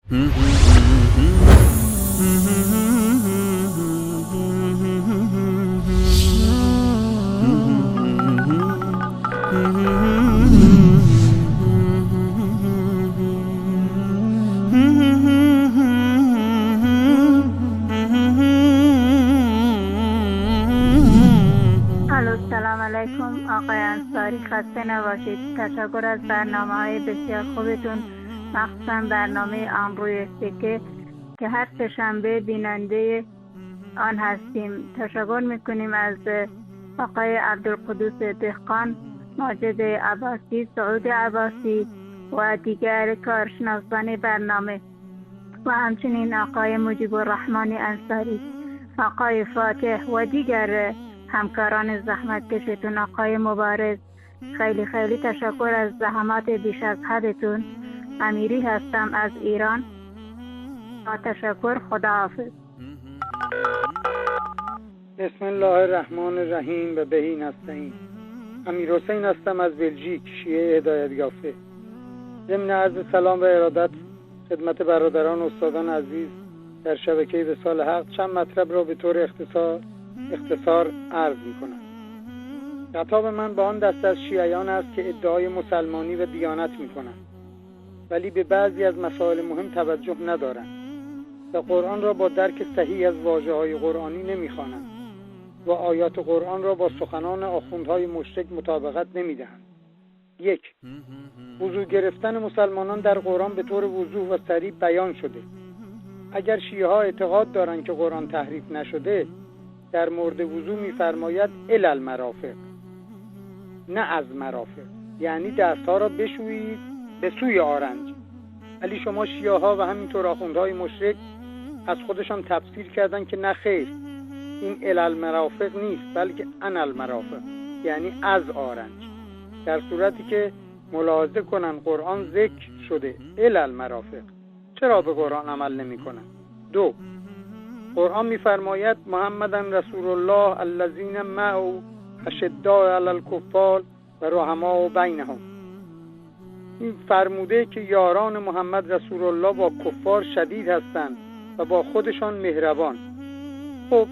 سلام علیکم آقای انصاری، خسته نباشید. تشکر از برنامه‌های بسیار خوبتون، مخصوصا برنامه امروی سکه که هر سه‌شنبه بیننده آن هستیم. تشکر میکنیم از آقای عبدالقدوس دهقان، ماجد عباسی، سعود عباسی و دیگر کارشناسان برنامه و همچنین آقای مجیب الرحمن انصاری، آقای فاتح و دیگر همکاران زحمت کشتون، آقای مبارز. خیلی خیلی تشکر از زحمات بیش از حدتون. امیری هستم از ایران. با تشکر، خداحافظ. بسم الله الرحمن الرحیم و بهی نستعین. امیر حسین هستم از بلژیک، شیعه هدایت یافته. ضمن عرض سلام و ارادت خدمت برادران و استادان عزیز در شبکه وصال حق، چند مطلب را به طور اختصار عرض می‌کنم. خطاب من به آن دسته از شیعیان است که ادعای مسلمانی و دیانت می‌کنند ولی به بعضی از مسائل مهم توجه ندارند و قرآن را با درک صحیح از واژه‌های قرآنی نمی‌خوانند و آیات قرآن را با سخنان آخوندهای مشرک مطابقت نمی‌دهند. 1. وضو گرفتن مسلمانان در قرآن به طور وضوح و صریح بیان شده. اگر شیعه‌ها اعتقاد دارند که قرآن تحریف نشده، در مورد وضو می‌فرماید الی المرافق، نه از مرافق، یعنی دستها را بشویید به سوی آرنج. ولی شما شیعه‌ها و همینطور آخوندهای مشرک از خودشان تفسیر کردن که نه خیر، این الی المرافق نیست بلکه ان المرافق، یعنی از آرنج، در صورتی که ملاحظه کنن قرآن ذکر شده الی المرافق. چرا به قرآن عمل نمی کنن؟ 2. قرآن می‌فرماید محمدن رسول الله الذین معه اشداء علی الکفار و رحماء بینهم. این فرموده که یاران محمد رسول الله با کفار شدید هستند و با خودشان مهربان. خب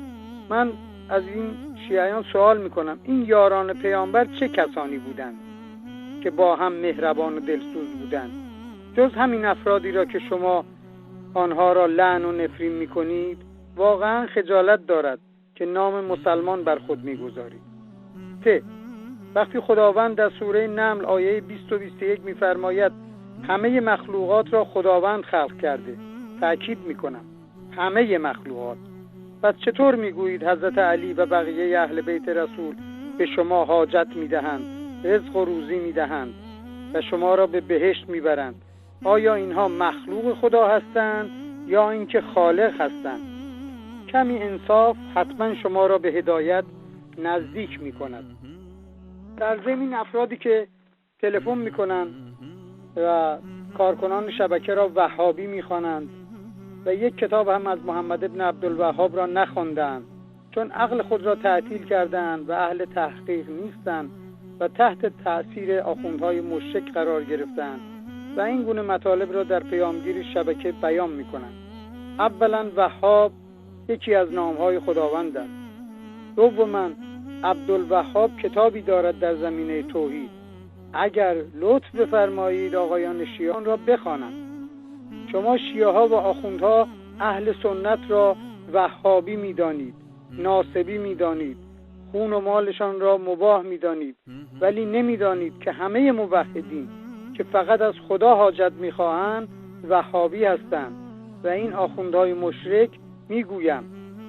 من از این شیعیان سوال میکنم، این یاران پیامبر چه کسانی بودند که با هم مهربان و دلسوز بودند؟ جز همین افرادی را که شما آنها را لعن و نفرین میکنید. واقعا خجالت دارد که نام مسلمان بر خود میگذارید. 3. وقتی خداوند در سوره نمل آیه 20 و 21 میفرماید همه مخلوقات را خداوند خلق کرده، تأکید میکنم همه مخلوقات، پس چطور میگویید حضرت علی و بقیه اهل بیت رسول به شما حاجت میدهند، رزق و روزی میدهند و شما را به بهشت میبرند؟ آیا اینها مخلوق خدا هستند یا اینکه خالق هستند؟ کمی انصاف حتما شما را به هدایت نزدیک میکند. در ضمن افرادی که تلفن میکنند و کارکنان شبکه را وهابی میخوانند و یک کتاب هم از محمد ابن عبدالوهاب را نخواندند، چون عقل خود را تعطیل کردند و اهل تحقیق نیستند و تحت تأثیر آخوندهای مشرک قرار گرفتند و این گونه مطالب را در پیامگیر شبکه بیان میکنند. اولا وهاب یکی از نامهای خداوند است. دوما عبدالوهاب کتابی دارد در زمینه توحید. اگر لطف بفرمایید آقایان شیعه را بخوانند. شما شیعه ها و آخوندها اهل سنت را وهابی میدانید، ناصبی میدانید، خون و مالشان را مباح میدانید، ولی نمیدانید که همه موحدین که فقط از خدا حاجت میخواهند وهابی هستند. و این آخوندهای مشرک، میگویم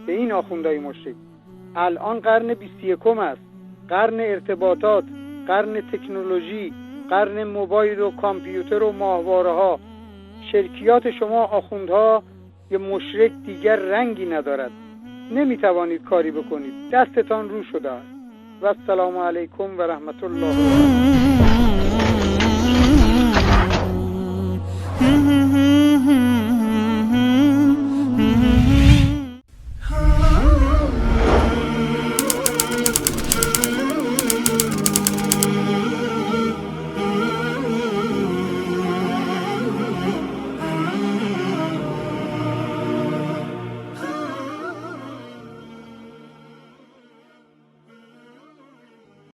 به این آخوندهای مشرک، الان قرن 21 است، قرن ارتباطات، قرن تکنولوژی، قرن موبایل و کامپیوتر و ماهواره ها. شرکیات شما آخوندها یا مشرک دیگر رنگی ندارد، نمیتوانید کاری بکنید، دستتان رو شده است. و السلام علیکم و رحمت الله.